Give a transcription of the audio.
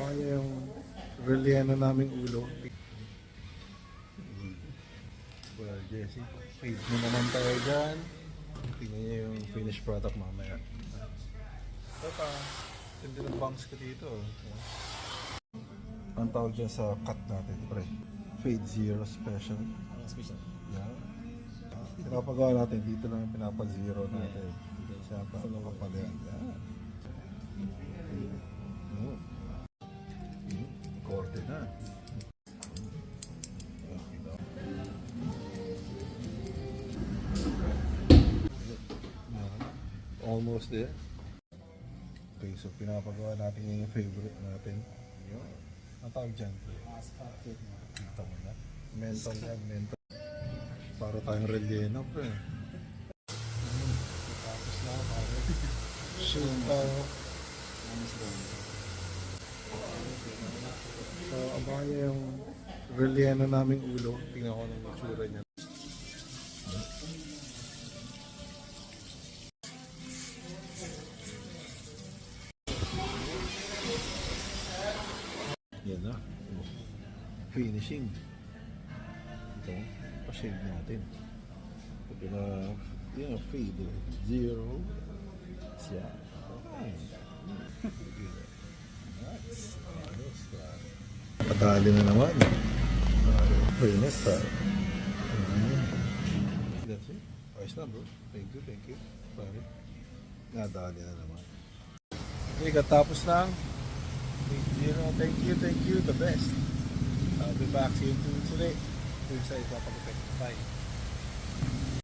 abangan niyo yung relleno naming ulo. Well, Jesse, fade mo naman tayo dyan. Tingnan niyo yung finished product mamaya. Ito pa, hindi ng bangs ko dito. Ang tawag dyan sa cut natin, pre. Fade Zero Special. Special. Yeah. Pinapagawa natin, dito lang yung pinapa-zero natin. Siya pa, kapal yan. Korte na. Almost there. Okay, so pinapagawa natin yung favorite natin. Yun. Ang tawag dyan, pre. Kita mo na. Mental yan, mental. Para tayong relleno, pre. Tapos na, pare. Shoot tayo. So, abangan niyo yung relleno naming ulo. Tingnan ko ng itsura niya. Yan na. Finishing. Ito, pa-shade natin. Pag na, yun, fade. Zero. Siya. Okay. Nice. Padali na naman. Finish tayo. That's it. Ayos na, bro. Thank you. Pare. Nadali na naman. Okay, katapos lang. Thank you, the best. I'll be back. See you today. Here's a Bye.